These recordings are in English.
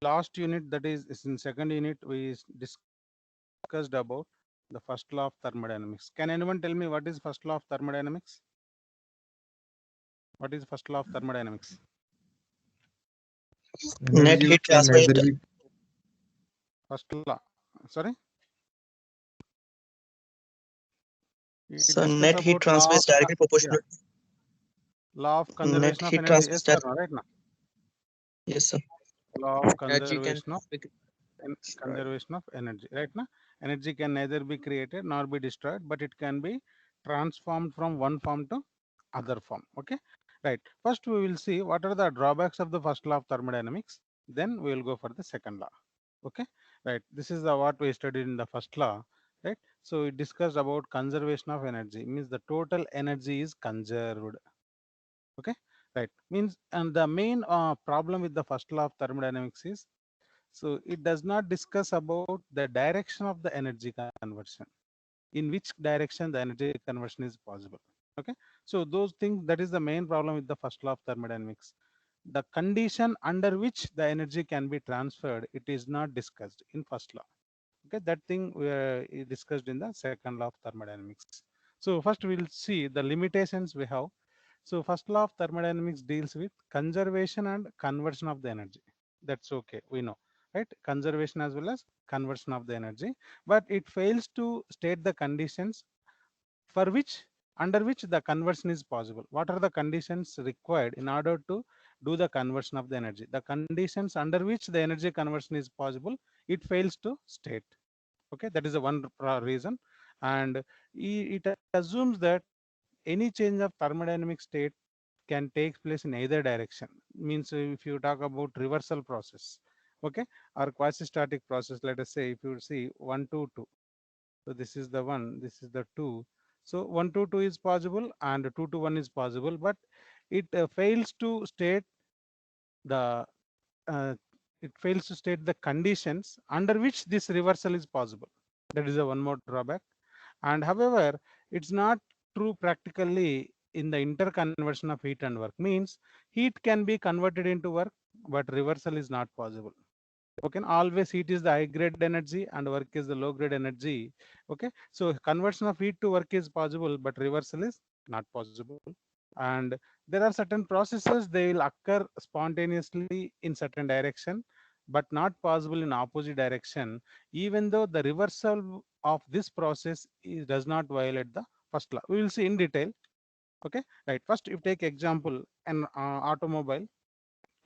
last unit, that is in second unit, we discussed about the first law of thermodynamics. Can anyone tell me what is first law of thermodynamics? What is first law of thermodynamics? Net Energy heat can transfer. neither be First law, sorry, it So discuss net heat about transfer is directly yeah, proportional. law of Net conservation of heat energy. transfer is Yes, sir. direct. Right now, Yes, sir. law of energy can conservation of be destroyed. conservation of energy. Right now, energy can neither be created nor be destroyed, but it can be transformed from one form to other form. Okay, right. First, we will see what are the drawbacks of the first law of thermodynamics. Then we will go for the second law. Okay, right. This is the what we studied in the first law. Right. So we discussed about conservation of energy. Means the total energy is conserved. Okay, right. Means and the main problem with the first law of thermodynamics is, so it does not discuss about the direction of the energy conversion, in which direction the energy conversion is possible. Okay, so those things, that is the main problem with the first law of thermodynamics. The condition under which the energy can be transferred, it is not discussed in first law. Okay, that thing we discussed in the second law of thermodynamics. So first we will see the limitations we have. So first law of thermodynamics deals with conservation and conversion of the energy. That's okay, we know, right? Conservation as well as conversion of the energy, but it fails to state the conditions for which, under which the conversion is possible. What are the conditions required in order to do the conversion of the energy? The conditions under which the energy conversion is possible, it fails to state. Okay, that is the one reason. And it assumes that any change of thermodynamic state can take place in either direction. Means if you talk about reversal process, okay, or quasi-static process, let us say if you see 1 to 2, so this is the 1, this is the 2, so 1 to 2 is possible and 2 to 1 is possible, but it fails to state the uh, it fails to state the conditions under which this reversal is possible. That is a one more drawback. And however, it's not true practically in the interconversion of heat and work. Means heat can be converted into work, but reversal is not possible. Okay, always heat is the high grade energy and work is the low grade energy. Okay, so conversion of heat to work is possible, but reversal is not possible. And there are certain processes, they will occur spontaneously in certain direction, but not possible in opposite direction, even though the reversal of this process does not violate the first law. We will see in detail. Okay, right. First, you take example an automobile.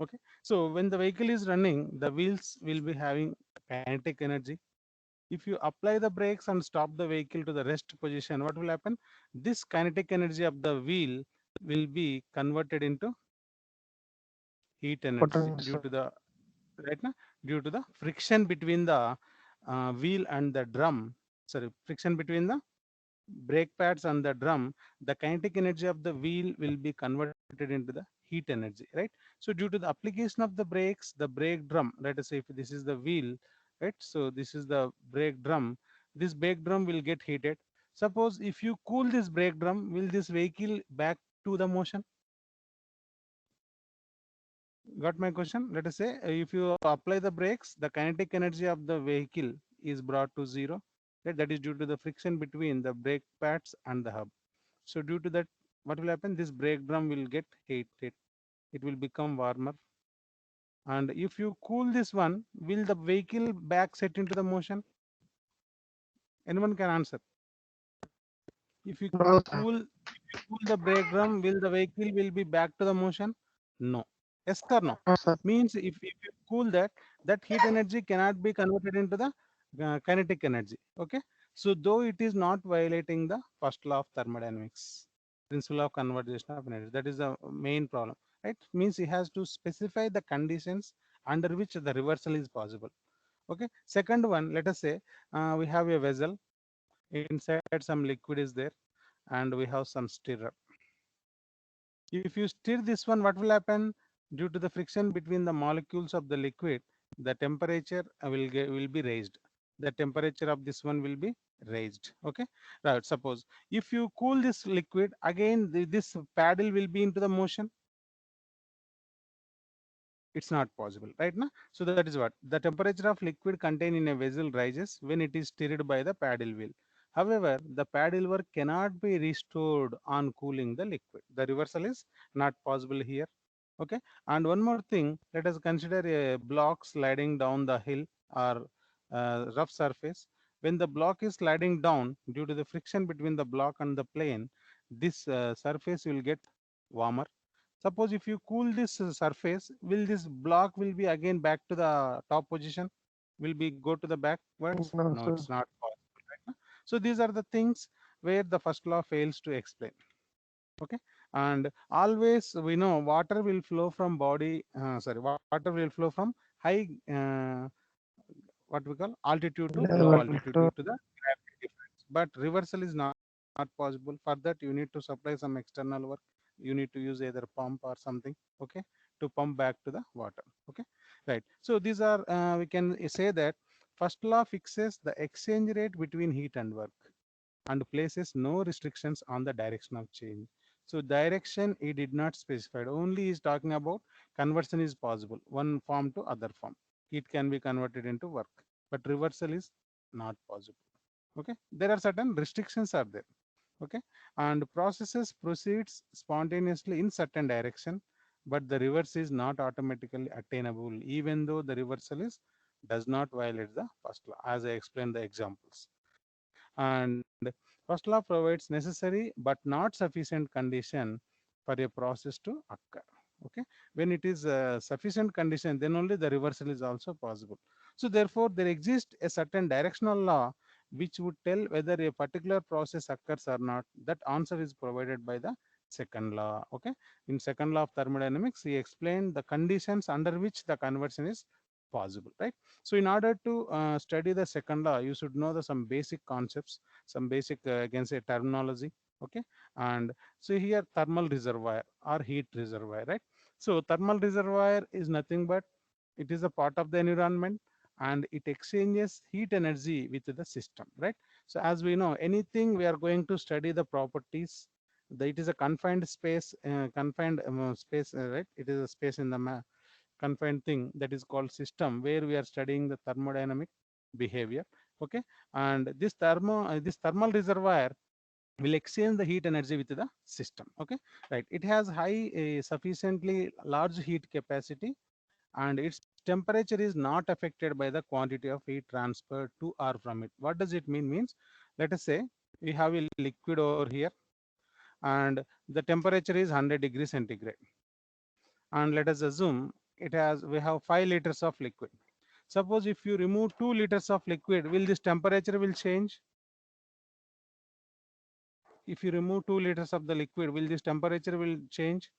Okay, so when the vehicle is running, the wheels will be having kinetic energy. If you apply the brakes and stop the vehicle to the rest position, what will happen? This kinetic energy of the wheel will be converted into heat energy due potential. to the, right now, due to the friction between the wheel and the drum. Sorry, friction between the brake pads and the drum, the kinetic energy of the wheel will be converted into the heat energy, right? So due to the application of the brakes, the brake drum, let us say if this is the wheel, right? So this is the brake drum. This brake drum will get heated. Suppose if you cool this brake drum, will this vehicle back to the motion? Got my question? Let us say if you apply the brakes, the kinetic energy of the vehicle is brought to zero. Right? That is due to the friction between the brake pads and the hub. So due to that, what will happen? This brake drum will get heated. It will become warmer. And if you cool this one, will the vehicle back set into the motion? Anyone can answer. If you No, sir. cool, if you cool the brake drum, will the vehicle will be back to the motion? No. Yes or no? No, sir. Means if you cool that, that heat energy cannot be converted into the kinetic energy. Okay. So though it is not violating the first law of thermodynamics, principle of conservation of energy, that is the main problem. Right? Means it has to specify the conditions under which the reversal is possible. Okay. Second one, let us say we have a vessel. Inside some liquid is there, and we have some stirrer. If you stir this one, what will happen? Due to the friction between the molecules of the liquid, the temperature will be raised. The temperature of this one will be raised. Okay, right. Suppose if you cool this liquid, again this paddle will be into the motion. It's not possible, right now. So that is what the temperature of liquid contained in a vessel rises when it is stirred by the paddle wheel. However, the paddle work cannot be restored on cooling the liquid. The reversal is not possible here. Okay, and one more thing, let us consider a block sliding down the hill or rough surface. When the block is sliding down due to the friction between the block and the plane, this surface will get warmer. Suppose if you cool this surface, will this block will be again back to the top position? Will be go to the backwards? No, No, sir. it's not possible, right? No? So these are the things where the first law fails to explain. Okay, and always we know water will flow from body. Sorry, water will flow from high. What we call altitude to low Level altitude due to to the gravity difference. But reversal is not possible. For that, you need to supply some external work. You need to use either pump or something. Okay, to pump back to the water. Okay, right. So these are we can say that first law fixes the exchange rate between heat and work and places no restrictions on the direction of change. So direction he did not specify. Only is talking about conversion is possible, one form to other form. Heat can be converted into work, but reversal is not possible. Okay, there are certain restrictions are there. Okay, and processes proceeds spontaneously in certain direction, but the reverse is not automatically attainable, even though the reversal is does not violate the first law, as I explained the examples. And first law provides necessary but not sufficient condition for a process to occur. Okay, when it is a sufficient condition, then only the reversal is also possible. So therefore, there exists a certain directional law which would tell whether a particular process occurs or not. That answer is provided by the second law. Okay, in second law of thermodynamics, he explained the conditions under which the conversion is possible, right? So in order to study the second law, you should know the some basic concepts, some basic I can say terminology. Okay, and so here thermal reservoir or heat reservoir, right? So thermal reservoir is nothing but it is a part of the environment and it exchanges heat energy with the system, right? So as we know, anything we are going to study the properties, it is a confined space, right? It is a space in the confined thing that is called system where we are studying the thermodynamic behavior. Okay, and this thermal reservoir will exchange the heat energy with the system. Okay, right, it has high sufficiently large heat capacity and its temperature is not affected by the quantity of heat transferred to or from it. What does it mean? Means, let us say we have a liquid over here and the temperature is 100 degrees centigrade, and let us assume we have 5 liters of liquid. Suppose if you remove 2 liters of liquid, will this temperature will change? If you remove 2 liters of the liquid, will this temperature will change?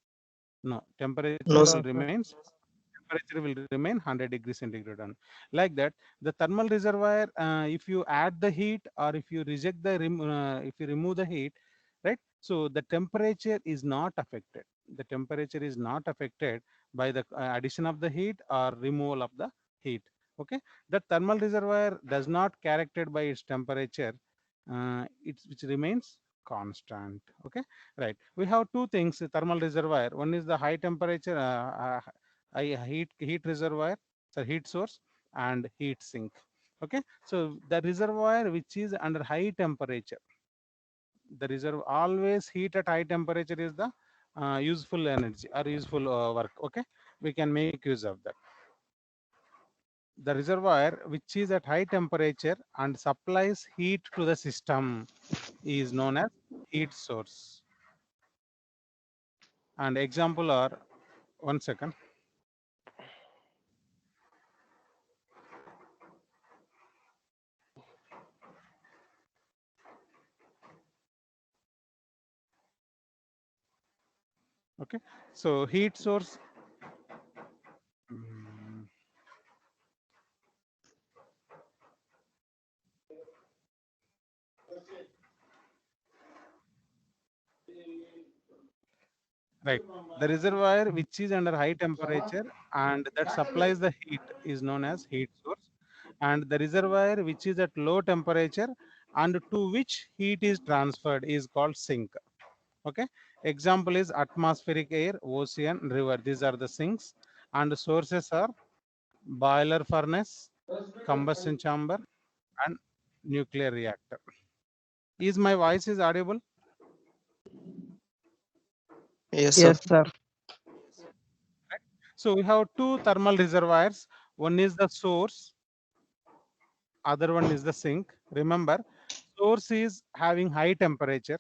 No, temperature No, will no, sir. sir. remain, temperature will remain 100 degrees centigrade on. Like that, the thermal reservoir, if you add the heat or if you reject the if you remove the heat, right? So the temperature is not affected. The temperature is not affected by the addition of the heat or removal of the heat. Okay, the thermal reservoir does not characterized by its temperature. Which remains constant. Okay, right. We have two things: thermal reservoir. One is the high temperature heat reservoir, so heat source, and heat sink. Okay, so the reservoir which is under high temperature, the reserve always heat at high temperature is the useful energy or useful work. Okay, we can make use of that. The reservoir which is at high temperature and supplies heat to the system is known as heat source. And example are, one second. Okay, so heat source. mm, Right. The reservoir which is under high temperature and that supplies the heat is known as heat source. And the reservoir which is at low temperature and to which heat is transferred is called sink. Okay. Example is atmospheric air, ocean, river. These are the sinks. and the sources are boiler furnace, combustion chamber, and nuclear reactor. Is my voice is audible? Yes, sir. Yes, sir. Right? So we have two thermal reservoirs. One is the source, other one is the sink. Remember, source is having high temperature,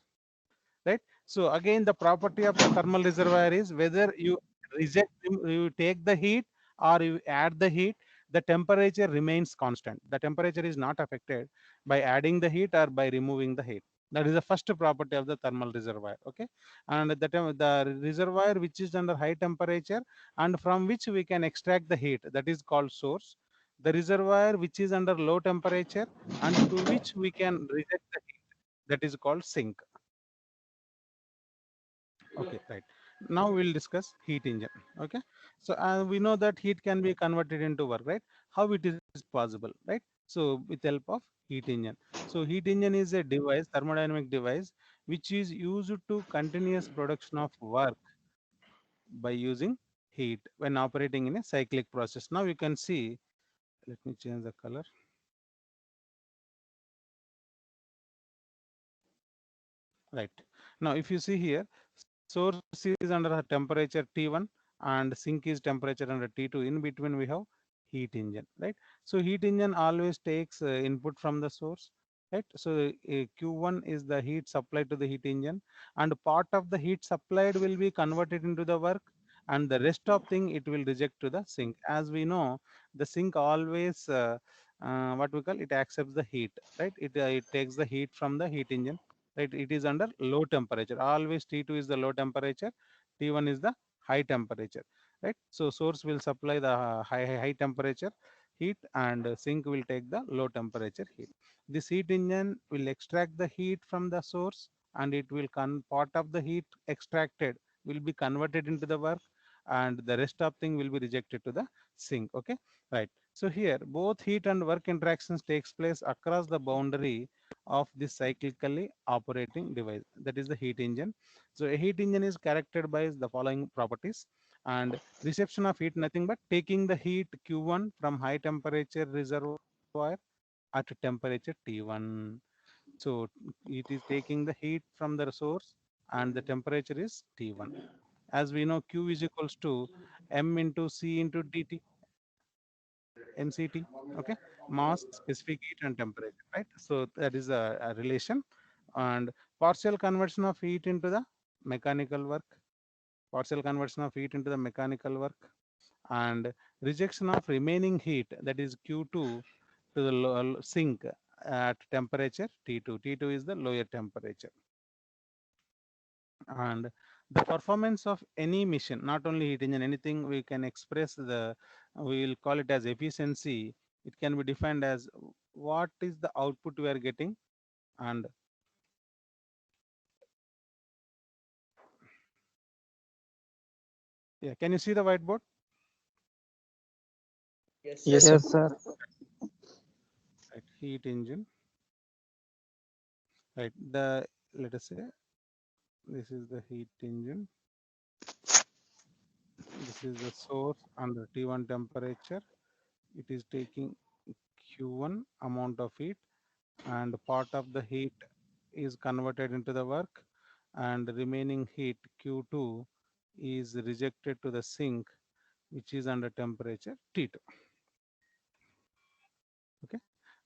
right? So again, the property of the thermal reservoir is whether you you take the heat or you add the heat, the temperature remains constant. The temperature is not affected by adding the heat or by removing the heat. That is the first property of the thermal reservoir. Okay, and the reservoir which is under high temperature and from which we can extract the heat, that is called source. The reservoir which is under low temperature and to which we can reject the heat, that is called sink. Okay, right. Now we'll discuss heat engine. Okay, so we know that heat can be converted into work, right? How it is possible, right? So with help of heat engine. So heat engine is a device, thermodynamic device, which is used to continuous production of work by using heat when operating in a cyclic process. Now you can see. Let me change the color. Right. Now, if you see here, source is under a temperature T1 and sink is temperature under T2. In between, we have heat engine, right? So heat engine always takes input from the source, right? So Q1 is the heat supplied to the heat engine, and part of the heat supplied will be converted into the work, and the rest of thing it will reject to the sink. As we know, the sink always what we call it accepts the heat, right? It takes the heat from the heat engine, right? It is under low temperature. Always T2 is the low temperature, T1 is the high temperature, right? So source will supply the high temperature heat and sink will take the low temperature heat. This heat engine will extract the heat from the source and it will part of the heat extracted will be converted into the work and the rest of thing will be rejected to the sink. Okay, right. So here both heat and work interactions takes place across the boundary of this cyclically operating device, that is the heat engine. So a heat engine is characterized by the following properties: and reception of heat, nothing but taking the heat Q1 from high temperature reservoir at temperature T1. So it is taking the heat from the source and the temperature is T1. As we know, Q is equals to M into C into DT, MCT. Okay, mass, specific heat and temperature, right? So that is a relation. And partial conversion of heat into the mechanical work, partial conversion of heat into the mechanical work, and rejection of remaining heat, that is Q2, to the sink at temperature T2. T2 is the lower temperature. And the performance of any machine, not only heat engine, anything we can express the, we will call it as efficiency. It can be defined as what is the output we are getting, and yeah, can you see the whiteboard? Yes, sir. Yes, sir. Right, heat engine, right? The, let us say this is the heat engine, this is the source under T1 temperature. It is taking Q1 amount of heat and part of the heat is converted into the work and the remaining heat Q2 is rejected to the sink which is under temperature T2. Okay.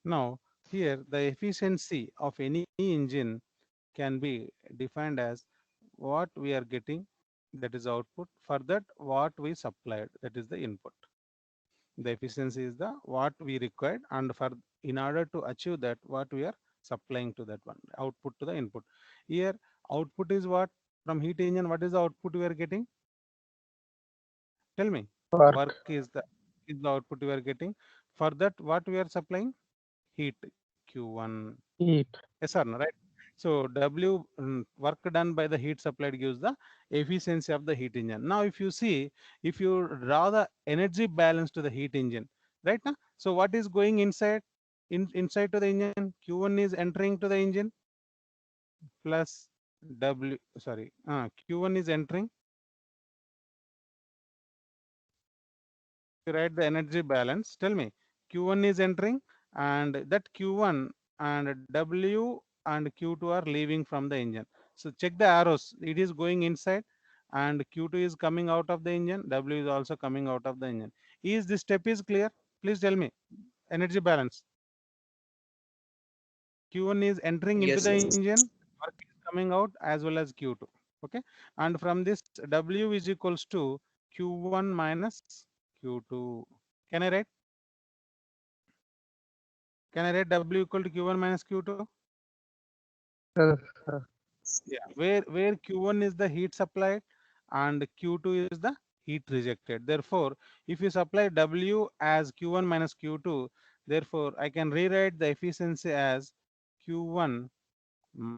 Now here the efficiency of any engine can be defined as what we are getting, that is output, for that what we supplied, that is the input. The efficiency is the what we required and for in order to achieve that what we are supplying to that one, output to the input. Here output is what from heat engine, what is the output we are getting? Tell me. Work Work, is the output we are getting. For that what we are supplying? Heat Q1. heat. Yes or no, right? So W, work done by the heat supplied gives the efficiency of the heat engine. Now if you see, if you draw the energy balance to the heat engine, right now, so what is going inside, inside to the engine? Q1 is entering to the engine plus W, sorry, Q1 is entering write the energy balance, tell me Q1 is entering, and that Q1 and W and Q2 are leaving from the engine. So check the arrows. It is going inside, and Q2 is coming out of the engine. W is also coming out of the engine. Is this step is clear? Please tell me. Energy balance. Q1 is entering into the Yes. engine, work is coming out as well as Q2. Okay, and from this W is equals to Q1 minus Q2. Can I write? Can I write W equal to Q1 minus Q2? Yes, Yeah. Where Q1 is the heat supplied and Q2 is the heat rejected. Therefore, if you supply W as Q1 minus Q2, therefore I can rewrite the efficiency as Q1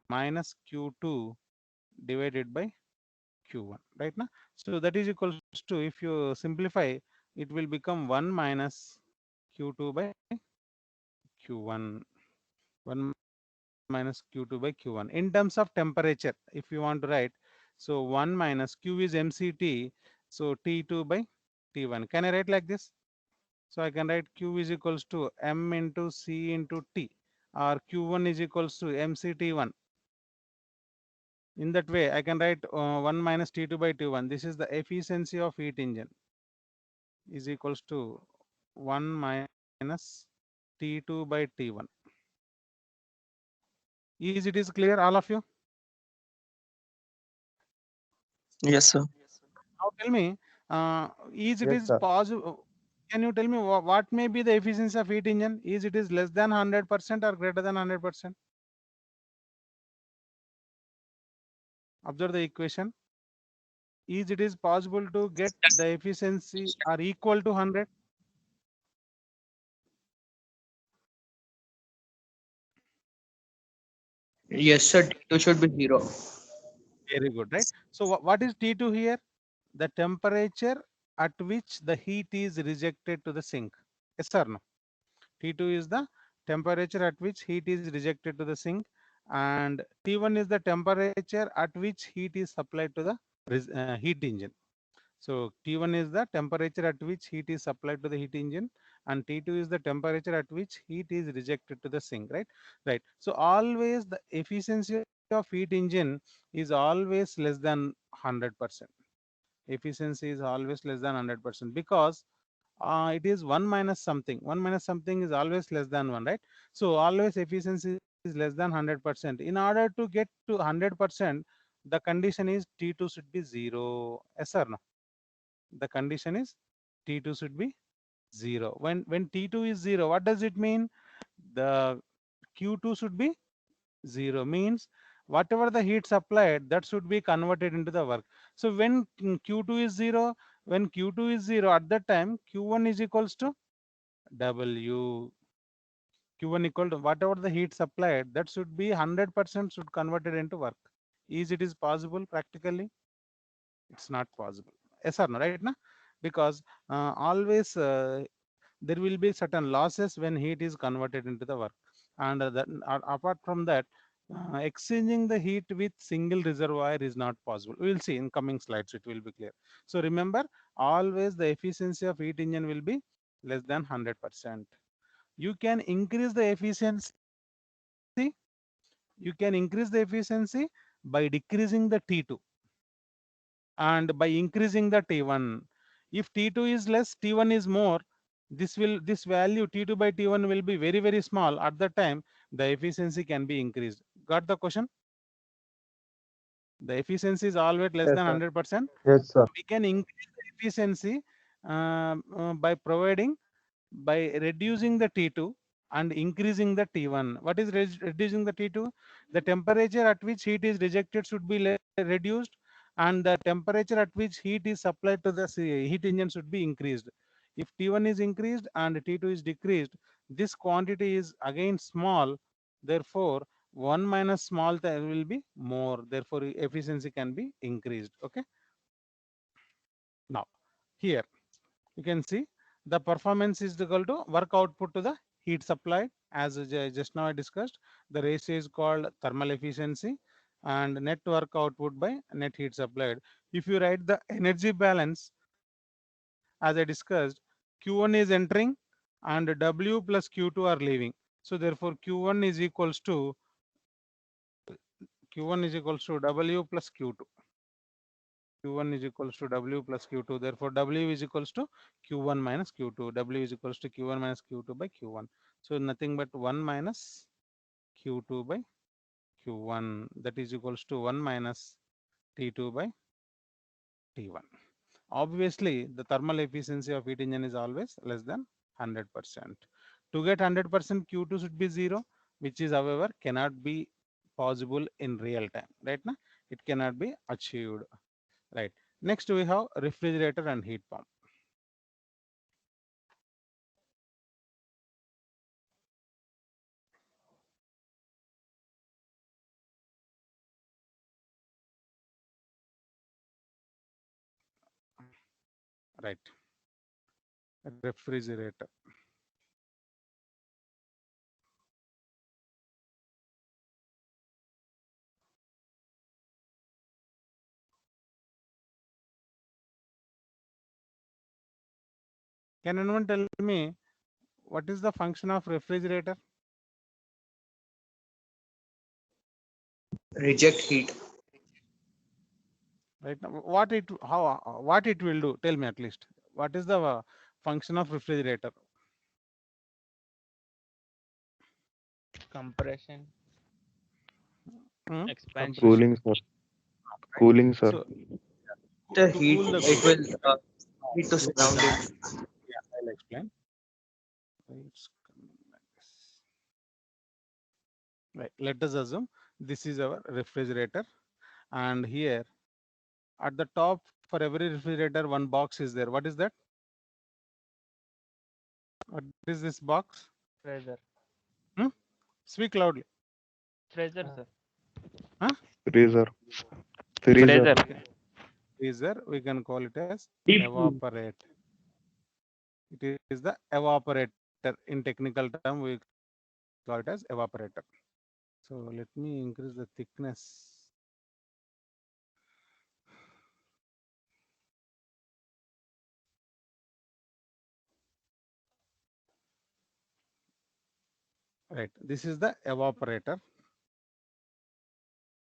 minus Q2 divided by Q1, right now. So that is equals to, if you simplify, it will become 1 minus Q2 by Q1. 1 minus Q2 by Q1. In terms of temperature, if you want to write, so 1 minus Q is MCT, so T2 by T1. Can I write like this? So I can write Q is equals to M into C into T, or Q1 is equals to MCT1. In that way, I can write 1 minus T2 by T1. This is the efficiency of heat engine is equals to 1 minus T2 by T1. Is it is clear, all of you? Yes, sir. Now tell me, is it yes, is sir. possible? Can you tell me what may be the efficiency of heat engine? Is it is less than 100% or greater than 100%? Observe the equation. Is it is possible to get the efficiency are equal to 100? Yes, sir. T2 should be 0. Very good, right? So what is T2 here? The temperature at which the heat is rejected to the sink. Yes or no? T2 is the temperature at which heat is rejected to the sink, and T1 is the temperature at which heat is supplied to the heat engine. So T1 is the temperature at which heat is supplied to the heat engine, and T2 is the temperature at which heat is rejected to the sink, right? Right. So always the efficiency of heat engine is always less than 100%. Efficiency is always less than 100% because it is 1 minus something. 1 minus something is always less than 1, right? So always efficiency is less than 100%. In order to get to 100%, the condition is T2 should be 0. Yes or no? The condition is T2 should be 0. When T2 is 0, what does it mean? The Q2 should be 0, means whatever the heat supplied, that should be converted into the work. So when Q2 is 0, when Q2 is 0, at that time Q1 is equals to W. Q1 equal to whatever the heat supplied, that should be 100% should converted into work. Is it is possible practically? It's not possible. Yes or no, right now? Because always there will be certain losses when heat is converted into the work, and apart from that, exchanging the heat with single reservoir is not possible. We will see in coming slides, it will be clear. So remember, always the efficiency of heat engine will be less than 100%. You can increase the efficiency, by decreasing the T2 and by increasing the T1. If T2 is less, T1 is more, this value T2 by T1 will be very small. At that time, the efficiency can be increased. Got the question? The efficiency is always less Yes, than sir. 100%. Yes, So sir. we can increase the efficiency by providing, by reducing the T2 and increasing the T1. What is reducing the T2? The temperature at which heat is rejected should be reduced, and the temperature at which heat is supplied to the heat engine should be increased. If T1 is increased and T2 is decreased, this quantity is again small. Therefore, 1 minus small will be more. Therefore, efficiency can be increased. Okay. Now, here you can see the performance is equal to work output to the heat supplied. As just now I discussed, the ratio is called thermal efficiency, and net work output by net heat supplied. If you write the energy balance, as I discussed, Q1 is entering and W plus Q2 are leaving. So therefore Q1 is equals to W plus Q2. Q1 is equals to W plus Q2. Therefore W is equals to Q1 minus Q2. W is equals to Q1 minus Q2 by Q1. So nothing but 1 minus Q2 by Q1, that is equals to 1 minus T2 by T1. Obviously, the thermal efficiency of heat engine is always less than 100%. To get 100%, Q2 should be 0, which is, however, cannot be possible in real time. Right now, it cannot be achieved. Right. Next, we have refrigerator and heat pump. Right. Refrigerator. Can anyone tell me what is the function of refrigerator? Reject heat. Right now, what it will do? Tell me at least. What is the function of refrigerator? Compression, expansion. Compression. Cooling, sir. Cooling, sir. So The to heat, cool the it goods. will heat to surround it. Yeah, I'll explain. It's coming like this. Right. Let us assume this is our refrigerator, and here at the top for every refrigerator, one box is there. What is that? What is this box? Freezer. Hmm? Speak loudly. Freezer, sir. Huh? Freezer. Freezer. Freezer. Okay. Freezer, we can call it as Deep evaporate. It is the evaporator. In technical term, we call it as evaporator. So let me increase the thickness. Right. This is the evaporator.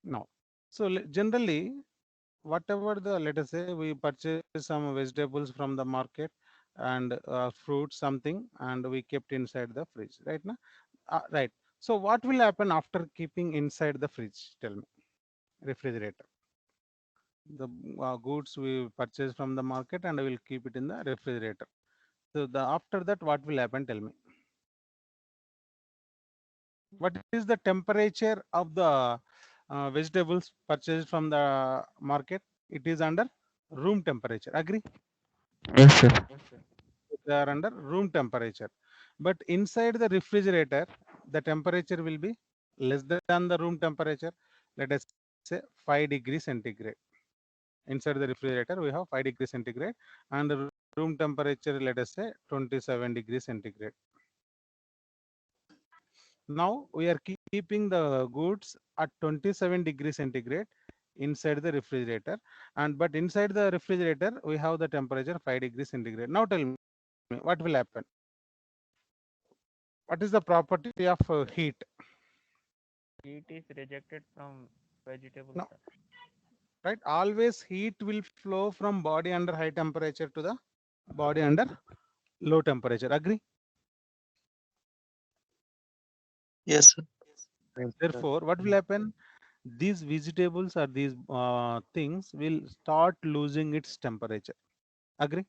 Now, so generally, whatever the, let us say we purchase some vegetables from the market and fruit something, and we kept inside the fridge, right now. Right. So what will happen after keeping inside the fridge? Tell me. Refrigerator. The goods we purchase from the market and I will keep it in the refrigerator. So the after that, what will happen? Tell me. What is the temperature of the vegetables purchased from the market? It is under room temperature. Agree? Yes, sir. They are under room temperature. But inside the refrigerator, the temperature will be less than the room temperature. Let us say 5 degrees centigrade. Inside the refrigerator, we have 5 degrees centigrade, and the room temperature, let us say 27 degrees centigrade. Now we are keeping the goods at 27 degrees centigrade inside the refrigerator, and but inside the refrigerator we have the temperature 5 degrees centigrade. Now tell me what will happen. What is the property of heat? Heat is rejected from vegetables, No, sir. right? Always heat will flow from body under high temperature to the body under low temperature. Agree? Yes, sir. Therefore, what will happen? These vegetables or these things will start losing its temperature. Agree?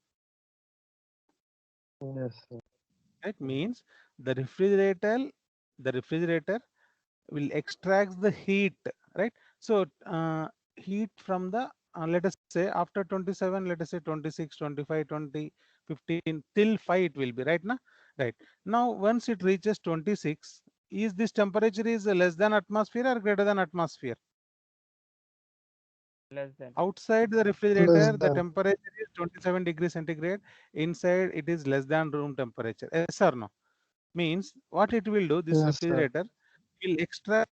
Yes, sir. It means the refrigerator will extract the heat, right? So heat from the let us say after 27, let us say 26, 25, 20, 15 till 5 it will be right now. Right now, once it reaches 26, is this temperature is less than atmosphere or greater than atmosphere? Less than. Outside the Less refrigerator, the than. temperature is 27 degrees centigrade. Inside, it is less than room temperature. Yes or no? Means what it will do, this Yes, sir. refrigerator will extract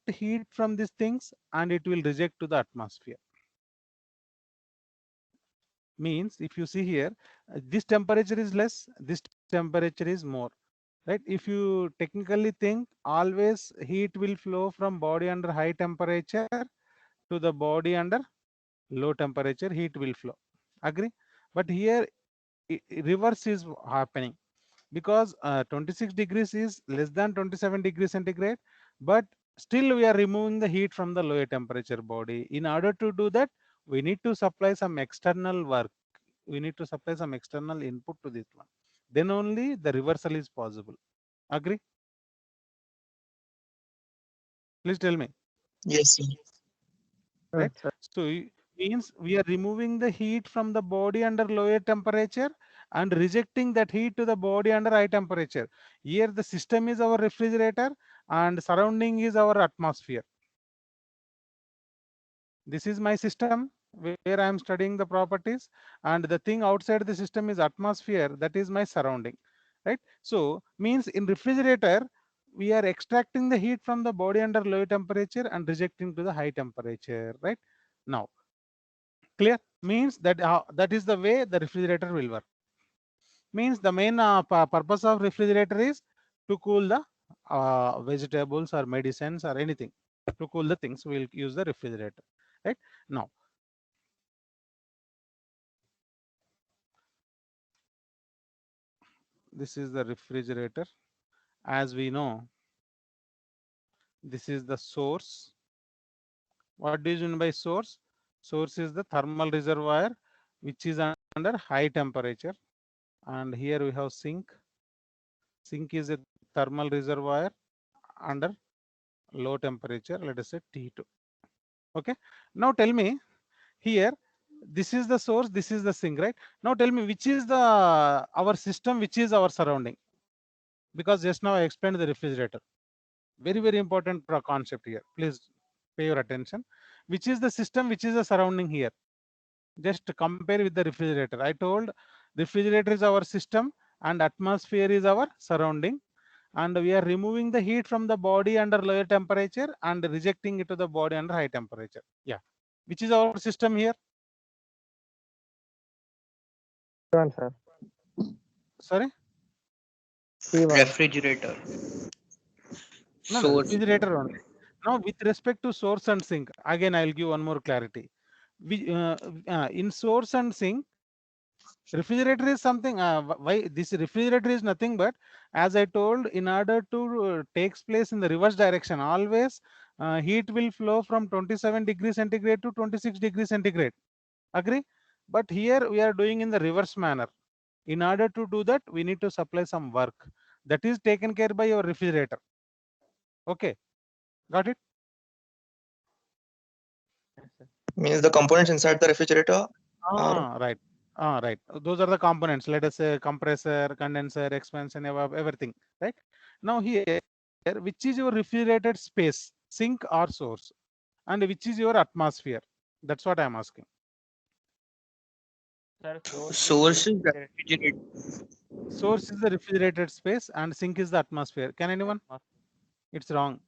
heat from these things and it will reject to the atmosphere. Means if you see here, this temperature is less, this temperature is more, right? If you technically think, always heat will flow from body under high temperature to the body under low temperature, heat will flow. Agree? But here reverse is happening, because 26 degrees is less than 27 degrees centigrade, but still we are removing the heat from the lower temperature body. In order to do that, we need to supply some external work, we need to supply some external input to this one, then only the reversal is possible. Agree? Please tell me. Yes, sir. Right? Sir. So means we are removing the heat from the body under lower temperature and rejecting that heat to the body under high temperature. Here the system is our refrigerator and surrounding is our atmosphere. This is my system where I am studying the properties, and the thing outside the system is atmosphere, that is my surrounding, right? So means in refrigerator we are extracting the heat from the body under low temperature and rejecting to the high temperature, right? Now clear? Means that that is the way the refrigerator will work. Means the main purpose of refrigerator is to cool the vegetables or medicines or anything, to cool the things we will use the refrigerator, right? Now this is the refrigerator. As we know, this is the source. What do you mean by source? Source is the thermal reservoir which is under high temperature, and here we have sink. Sink is a thermal reservoir under low temperature, let us say T2. Okay, now tell me here, this is the source, this is the sink, right? Now tell me which is the our system, which is our surrounding, because just now I explained the refrigerator. Very important concept here, please pay your attention. Which is the system, which is the surrounding here? Just compare with the refrigerator. I told refrigerator is our system and atmosphere is our surrounding, and we are removing the heat from the body under lower temperature and rejecting it to the body under high temperature. Yeah, which is our system here? One, sir. Sorry? P1. Refrigerator. No, no, Source. refrigerator only. Now, with respect to source and sink, again, I will give one more clarity. We, in source and sink, refrigerator is something, why this refrigerator is nothing but, as I told, in order to takes place in the reverse direction, always heat will flow from 27 degrees centigrade to 26 degrees centigrade. Agree? But here we are doing in the reverse manner. In order to do that, we need to supply some work that is taken care by your refrigerator. Okay, got it? Yes, sir. Means the components inside the refrigerator are. Right. Right. Those are the components. Let us say compressor, condenser, expansion, everything. Right. Now here, which is your refrigerated space, sink or source, and which is your atmosphere? That's what I'm asking. Sir, Source is refrigerated refrigerator. Source is the refrigerated space, and sink is the atmosphere. Can anyone? atmosphere. It's wrong.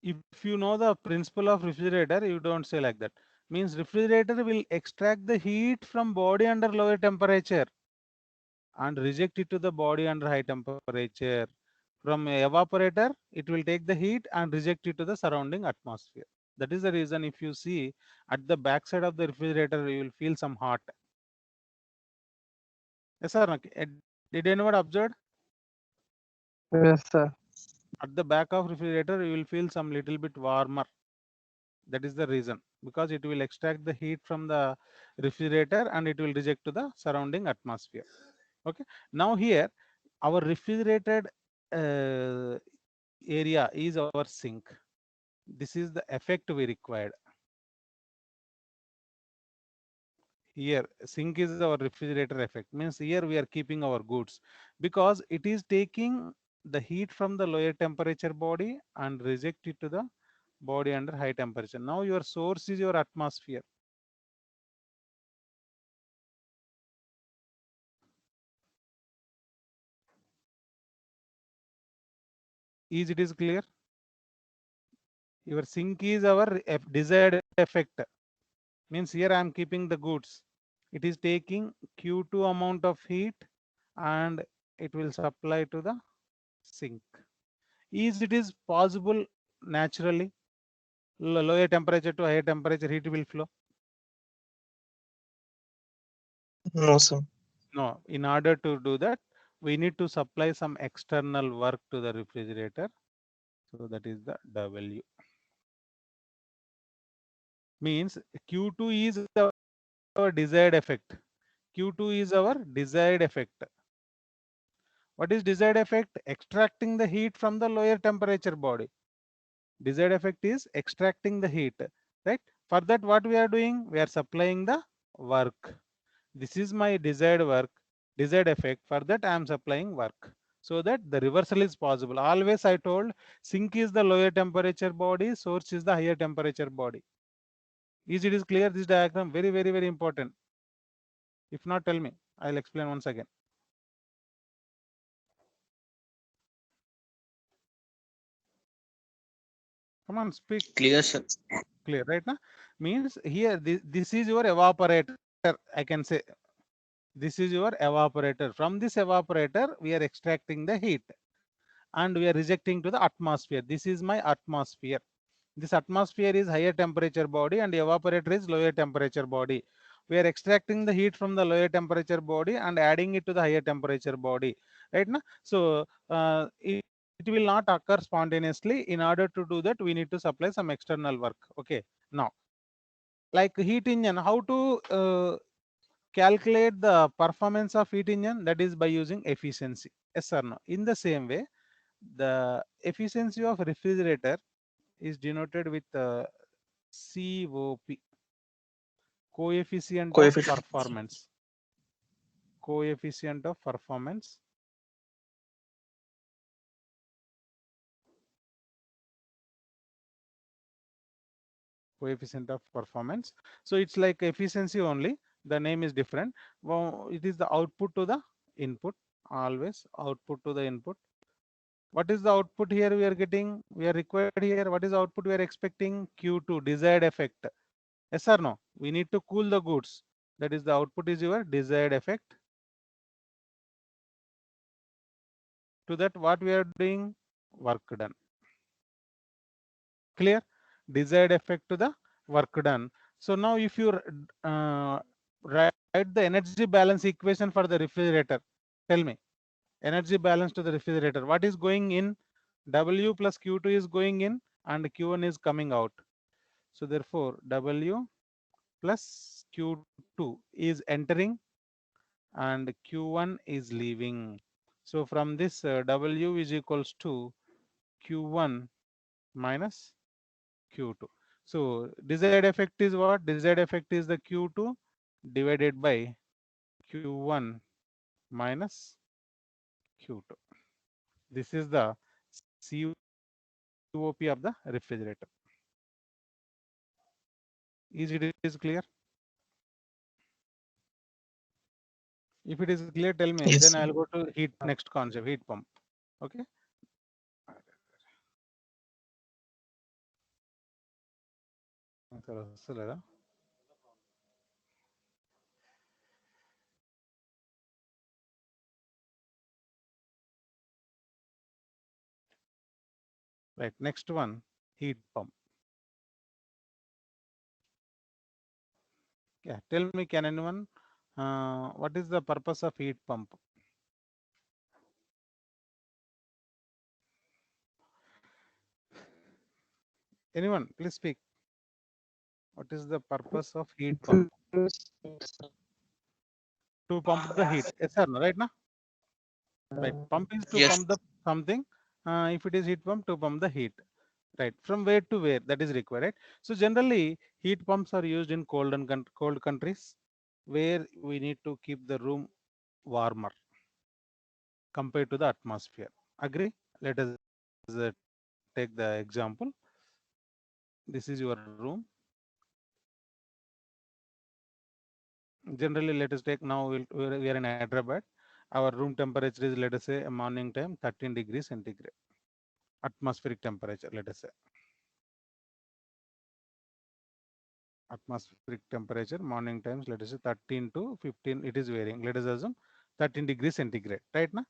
If you know the principle of refrigerator, you don't say like that. Means refrigerator will extract the heat from body under lower temperature and reject it to the body under high temperature. From evaporator, it will take the heat and reject it to the surrounding atmosphere. That is the reason if you see at the back side of the refrigerator, you will feel some hot. Yes, sir. Did anyone observe? Yes, sir. At the back of refrigerator, you will feel some little bit warmer. That is the reason, because it will extract the heat from the refrigerator and it will reject to the surrounding atmosphere. Okay. Now here, our refrigerated area is our sink. This is the effect we required. Here, sink is our refrigerator effect. Means here we are keeping our goods, because it is taking the heat from the lower temperature body and reject it to the body under high temperature. Now your source is your atmosphere. Is it is clear? Your sink is our desired effect. Means here I am keeping the goods. It is taking Q2 amount of heat and it will supply to the sink. Is it is possible naturally lower temperature to higher temperature heat will flow? No, sir. No. In order to do that, we need to supply some external work to the refrigerator. So that is the W. Means Q2 is our desired effect. Q2 is our desired effect. What is desired effect? Extracting the heat from the lower temperature body. Desired effect is extracting the heat, right? For that, what we are doing? We are supplying the work. This is my desired work, desired effect. For that, I am supplying work. So that the reversal is possible. Always I told sink is the lower temperature body, source is the higher temperature body. Is it is clear? This diagram very, very, very important. If not, tell me. I'll explain once again. Come on, speak. Clear, sir. Clear, right? Now means here this is your evaporator. I can say this is your evaporator. From this evaporator, we are extracting the heat and we are rejecting to the atmosphere. This is my atmosphere. This atmosphere is higher temperature body and evaporator is lower temperature body. We are extracting the heat from the lower temperature body and adding it to the higher temperature body, right? Now, so it will not occur spontaneously. In order to do that, we need to supply some external work. Okay. Now, like heat engine, how to calculate the performance of heat engine? That is by using efficiency. Yes or no? In the same way, the efficiency of refrigerator is denoted with COP, coefficient of Coefficient. performance. Coefficient of performance. Coefficient of performance. So it's like efficiency only. The name is different. Well, it is the output to the input. Always output to the input. What is the output here we are getting? We are required here. What is the output we are expecting? Q2, desired effect. Yes or no? We need to cool the goods. That is the output is your desired effect. To that, what we are doing? Work done. Clear? Desired effect to the work done. So now if you write the energy balance equation for the refrigerator, tell me, energy balance to the refrigerator, what is going in? W plus Q2 is going in and Q1 is coming out. So therefore, W plus Q2 is entering and Q1 is leaving. So from this, W is equals to Q1 minus Q2. So desired effect is what? Desired effect is the Q2 divided by Q1 minus Q2. This is the COP of the refrigerator. Is it is clear? If it is clear, tell me. Yes, Then sir. I'll go to heat next concept, heat pump. Okay. Right. Next one, heat pump. Yeah. Tell me, can anyone? What is the purpose of heat pump? Anyone, please speak. What is the purpose of heat pump? To pump the heat. Yes, sir. Right now. Right. Pump is to Yes. pump the something. If it is heat pump, to pump the heat. Right. From where to where, that is required. Right? So generally, heat pumps are used in cold countries, where we need to keep the room warmer compared to the atmosphere. Agree? Let us take the example. This is your room. Generally, let us take now we are in Hyderabad. Our room temperature is, let us say, a morning time 13 degrees centigrade. Atmospheric temperature, let us say. atmospheric temperature morning times, let us say 13 to 15, it is varying. Let us assume 13 degrees centigrade, right? Na?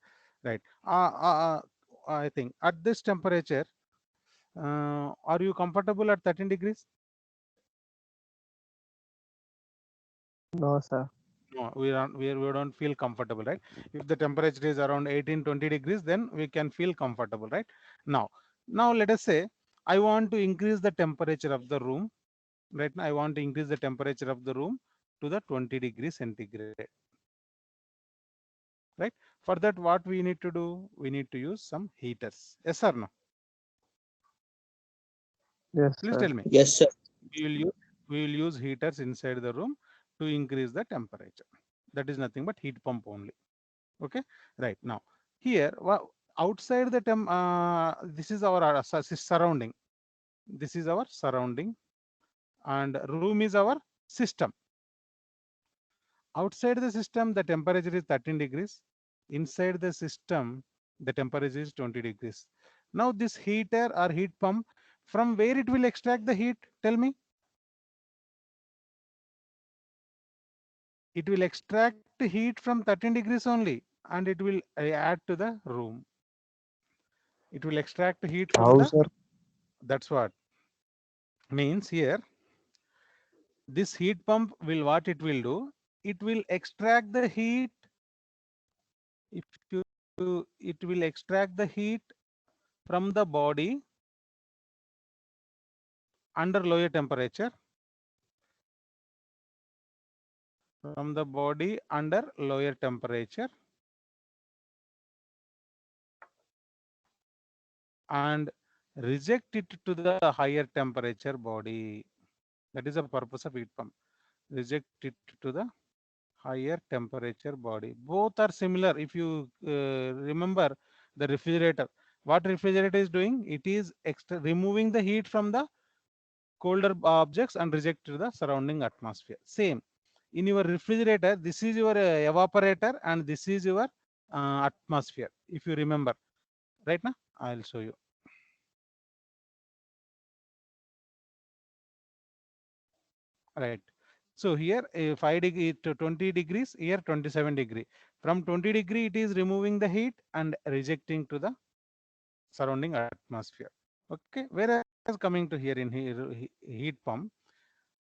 Right. I think at this temperature, are you comfortable at 13 degrees? No, sir. No, we don't feel comfortable, right? If the temperature is around 18, 20 degrees, then we can feel comfortable, right? Now let us say I want to increase the temperature of the room. Right now, I want to increase the temperature of the room to the 20 degrees centigrade. Right? For that, what we need to do? We need to use some heaters. Yes or no? Yes, Please sir. tell me. Yes, sir. We will use heaters inside the room to increase the temperature. That is nothing but heat pump only. Okay. Right now, here outside the this is our surrounding. This is our surrounding, and room is our system. Outside the system, the temperature is 13 degrees. Inside the system, the temperature is 20 degrees. Now, this heater or heat pump, from where it will extract the heat? Tell me. It will extract heat from 13 degrees only, and it will add to the room. It will extract heat from How, the, sir? that's what means here. This heat pump will, what it will do? It will extract the heat. If you, it will extract the heat from the body under lower temperature, from the body under lower temperature, and reject it to the higher temperature body. That is the purpose of heat pump. Reject it to the higher temperature body. Both are similar. If you remember the refrigerator, what refrigerator is doing? It is removing the heat from the colder objects and reject to the surrounding atmosphere. Same. In your refrigerator, this is your evaporator and this is your atmosphere. If you remember, right now, I'll show you. Right. So here 5 degree to 20 degrees, here 27 degree. From 20 degree, it is removing the heat and rejecting to the surrounding atmosphere. Okay. Whereas coming to here in heat pump,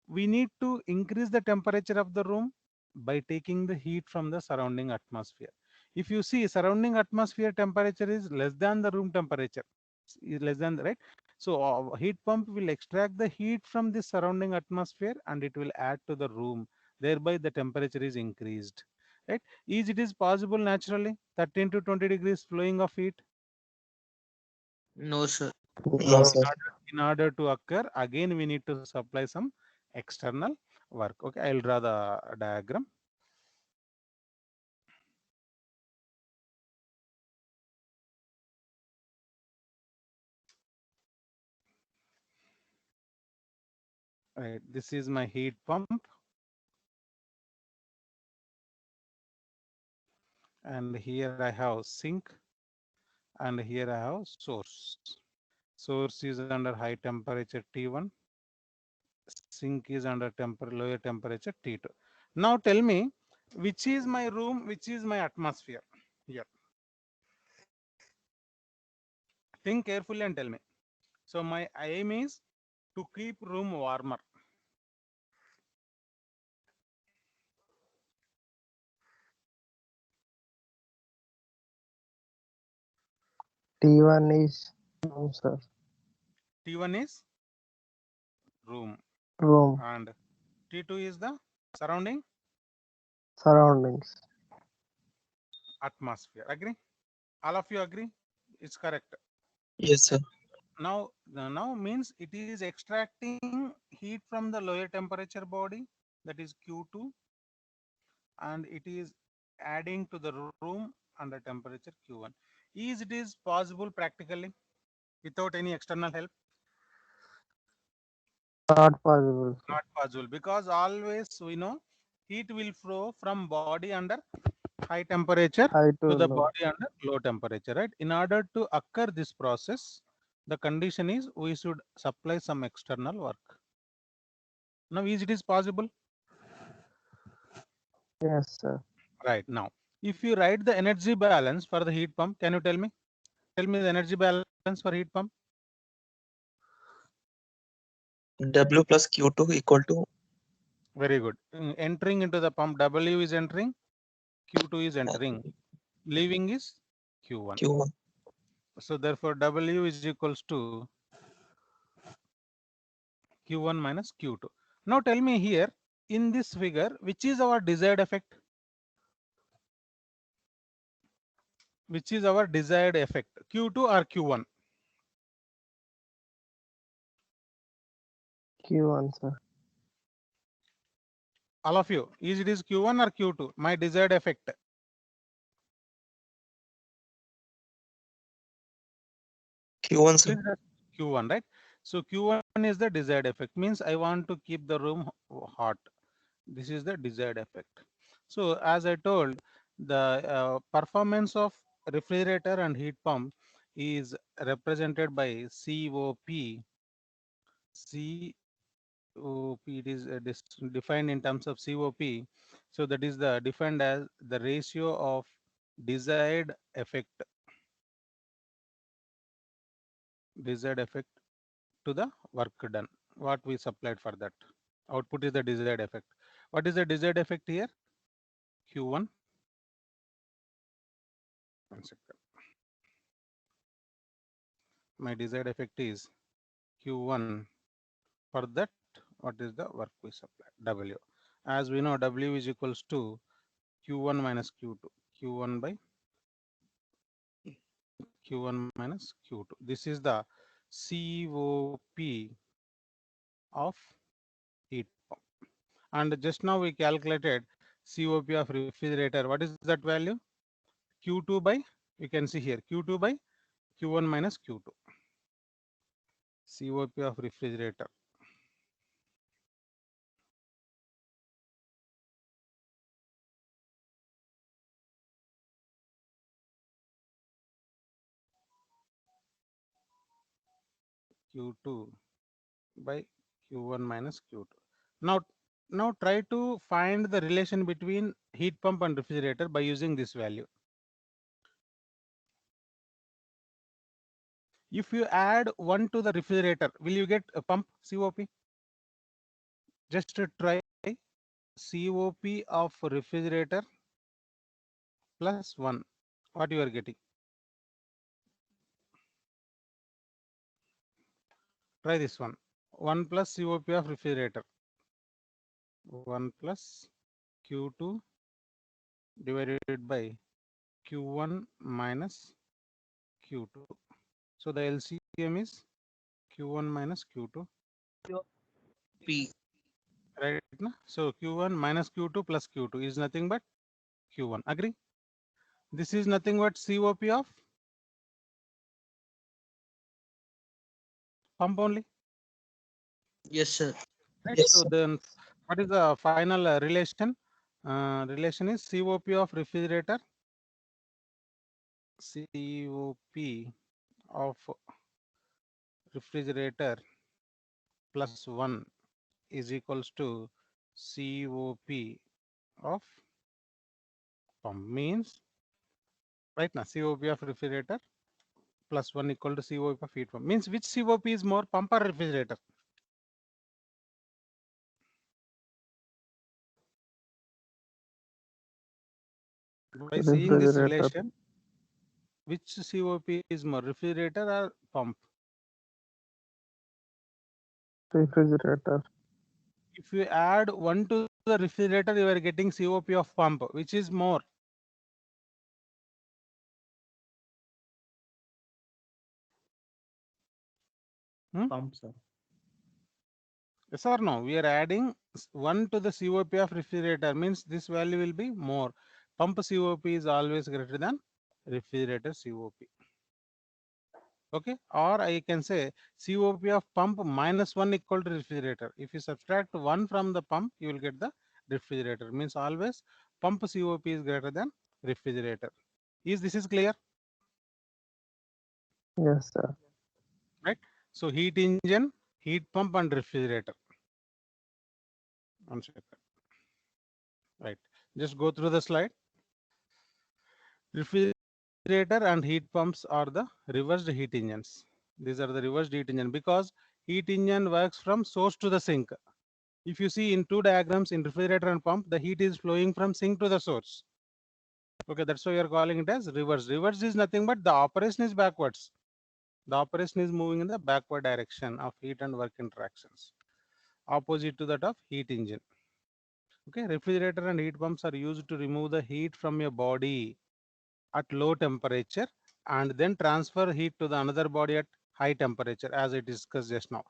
we need to increase the temperature of the room by taking the heat from the surrounding atmosphere. If you see, surrounding atmosphere temperature is less than the room temperature, is less than, right? So heat pump will extract the heat from the surrounding atmosphere and it will add to the room, thereby the temperature is increased, right? Is it is possible naturally 13 to 20 degrees flowing of heat? No, sir. No, sir. In order to occur, again we need to supply some external work. Okay, I'll draw the diagram. Right, this is my heat pump, and here I have sink, and here I have source. Source is under high temperature T1, sink is under lower temperature T2. Now tell me, which is my room, which is my atmosphere? Here, think carefully and tell me. So my aim is to keep room warmer. T1 is room, sir. T1 is room, Room. and T2 is the surrounding Surroundings. atmosphere. Agree? All of you agree? It's correct. Yes, sir. Now means it is extracting heat from the lower temperature body, that is Q2, and it is adding to the room under temperature Q1. Is it is possible practically without any external help? Not possible, sir. Not possible, because always we know heat will flow from body under high temperature High to to the low. body under low temperature, right? In order to occur this process, the condition is we should supply some external work. Now, is it is possible? Yes, sir. Right. Now, if you write the energy balance for the heat pump, can you tell me? Tell me the energy balance for heat pump. W plus Q2 equal to Very good. Entering into the pump, W is entering, Q2 is entering, leaving is Q1. Q1. So therefore, W is equals to Q1 minus Q2. Now tell me here, in this figure, which is our desired effect? Which is our desired effect, Q2 or Q1? Q1, sir. All of you, is it is Q1 or Q2? My desired effect. Q1, sir. Please Q1, right? So Q1 is the desired effect, means I want to keep the room hot. This is the desired effect. So as I told, the performance of refrigerator and heat pump is represented by COP. COP, it is defined in terms of COP. So that is the defined as the ratio of desired effect to the work done, what we supplied for that. Output is the desired effect. What is the desired effect here? Q1. One second. My desired effect is Q1. For that, what is the work we supply? W. As we know, W is equals to Q1 minus Q2. Q1 by Q1 minus Q2. This is the COP of heat pump. And just now we calculated COP of refrigerator. What is that value? Q2 by, you can see here, Q2 by Q1 minus Q2. COP of refrigerator. Q2 by Q1 minus Q2. Now try to find the relation between heat pump and refrigerator by using this value. If you add 1 to the refrigerator, will you get a pump COP? Just to try COP of refrigerator plus 1. What you are getting? Try this one. 1 plus COP of refrigerator. 1 plus Q2 divided by Q1 minus Q2. So the LCM is Q1 minus Q2. P. Right? Na? So Q1 minus Q2 plus Q2 is nothing but Q1. Agree? This is nothing but COP of pump only. Yes, sir. Right? Yes, So sir. then what is the final relation? Relation is COP of refrigerator. COP of refrigerator plus 1 is equals to COP of pump. Means, right now, COP of refrigerator plus 1 equal to COP of heat pump. Means which COP is more, pump or refrigerator? By seeing this Refrigerator. relation, which COP is more, refrigerator or pump? Refrigerator. If you add 1 to the refrigerator, you are getting COP of pump. Which is more? Pump, sir. Yes or no? We are adding 1 to the COP of refrigerator, means this value will be more. Pump COP is always greater than refrigerator COP. Okay, or I can say COP of pump minus 1 equal to refrigerator. If you subtract 1 from the pump, you will get the refrigerator. Means always pump COP is greater than refrigerator. Is this is clear? Yes, sir. Right? So heat engine, heat pump and refrigerator. One second. Right. Just go through the slide. Refrigerator and heat pumps are the reversed heat engines. These are the reversed heat engine because heat engine works from source to the sink. If you see in two diagrams in refrigerator and pump, the heat is flowing from sink to the source. Okay, that's why we are calling it as reverse. Reverse is nothing but the operation is backwards. The operation is moving in the backward direction of heat and work interactions, opposite to that of heat engine. Okay, refrigerator and heat pumps are used to remove the heat from your body at low temperature and then transfer heat to the another body at high temperature, as I discussed just now.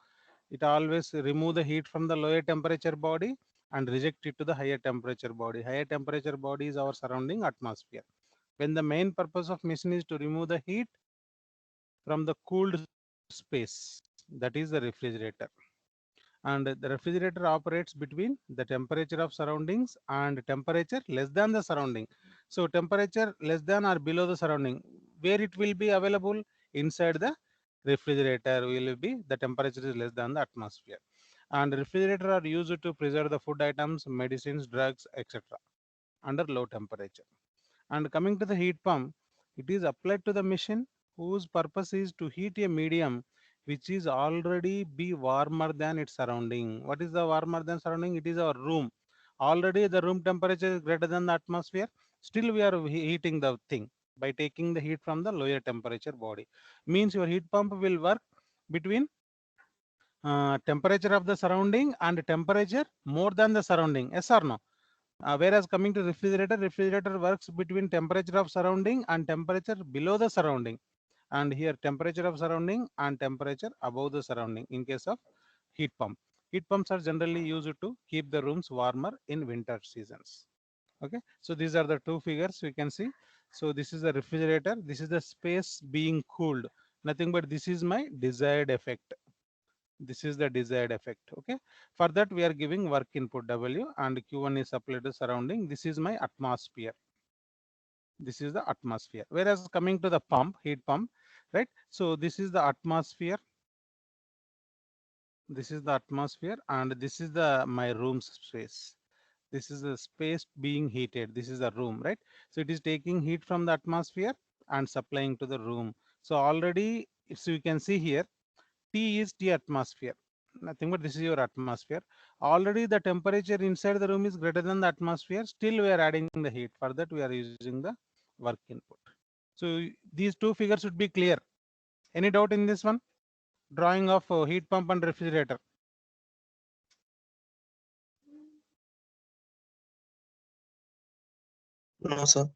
It always remove the heat from the lower temperature body and reject it to the higher temperature body. Higher temperature body is our surrounding atmosphere. When the main purpose of machine is to remove the heat from the cooled space, that is the refrigerator. And the refrigerator operates between the temperature of surroundings and temperature less than the surrounding. So temperature less than or below the surrounding, where it will be available inside the refrigerator will be the temperature is less than the atmosphere. And refrigerator are used to preserve the food items, medicines, drugs, etc. under low temperature. And coming to the heat pump, it is applied to the machine whose purpose is to heat a medium which is already be warmer than its surrounding. What is the warmer than surrounding? It is our room. Already the room temperature is greater than the atmosphere. Still we are heating the thing by taking the heat from the lower temperature body. Means your heat pump will work between temperature of the surrounding and temperature more than the surrounding. Yes or no? Whereas coming to refrigerator, refrigerator works between temperature of surrounding and temperature below the surrounding. And here temperature of surrounding and temperature above the surrounding in case of heat pump. Heat pumps are generally used to keep the rooms warmer in winter seasons. Okay, so these are the two figures we can see. So this is the refrigerator. This is the space being cooled. Nothing but this is my desired effect. This is the desired effect. Okay, for that we are giving work input W and Q1 is applied to surrounding. This is my atmosphere. This is the atmosphere. Whereas coming to the pump, heat pump, right? So this is the atmosphere. This is the atmosphere and this is the my room space. This is the space being heated. This is the room, right? So it is taking heat from the atmosphere and supplying to the room. So already, so you can see here, T is T atmosphere. Nothing but this is your atmosphere. Already the temperature inside the room is greater than the atmosphere. Still we are adding the heat. For that we are using the work input. So these two figures should be clear. Any doubt in this one? Drawing of heat pump and refrigerator. No, sir.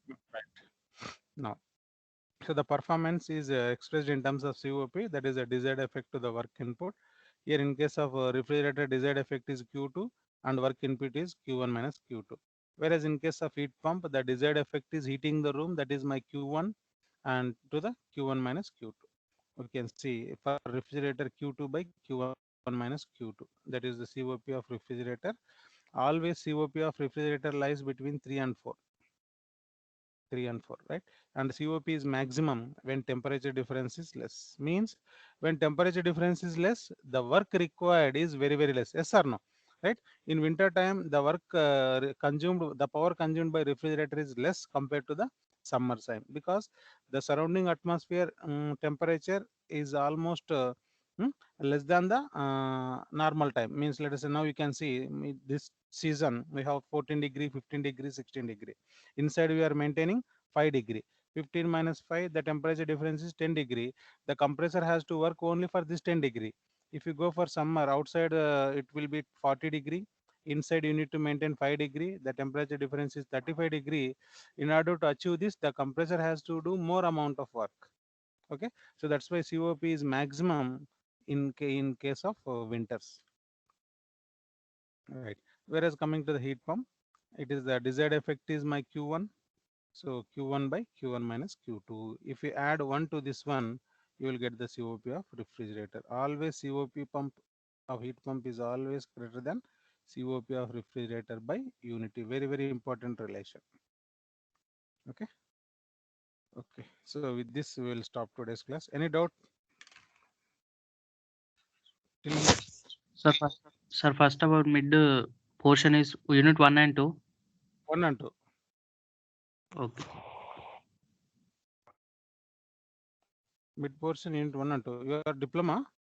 Right. Now, so the performance is expressed in terms of COP, that is a desired effect to the work input. Here in case of refrigerator, desired effect is Q2 and work input is Q1 minus Q2. Whereas in case of heat pump, the desired effect is heating the room, that is my Q1 and to the Q1 minus Q2. We can see for refrigerator Q2 by Q1 minus Q2. That is the COP of refrigerator. Always COP of refrigerator lies between 3 and 4. 3 and 4, right? And COP is maximum when temperature difference is less. Means when temperature difference is less, the work required is very, very less. Yes or no? Right? In winter time, the work consumed, the power consumed by refrigerator is less compared to the summer time because the surrounding atmosphere temperature is almost less than the normal time. Means let us say now you can see this season we have 14 degree, 15 degree, 16 degree. Inside we are maintaining 5 degree. 15 minus 5, the temperature difference is 10 degree. The compressor has to work only for this 10 degree. If you go for summer outside, it will be 40 degree. Inside you need to maintain 5 degree. The temperature difference is 35 degree. In order to achieve this, the compressor has to do more amount of work. Okay, so that's why COP is maximum in case of winters. Right. Whereas coming to the heat pump, it is the desired effect is my Q1. So Q1 by Q1 minus Q2. If you add 1 to this one, you will get the COP of refrigerator. Always COP pump of heat pump is always greater than COP of refrigerator by unity. Very, very important relation. Okay. Okay. So with this, we will stop today's class. Any doubt? Till Sir, first about mid portion is unit 1 and 2. 1 and 2. Okay. Mid portion unit 1 and 2. Your diploma?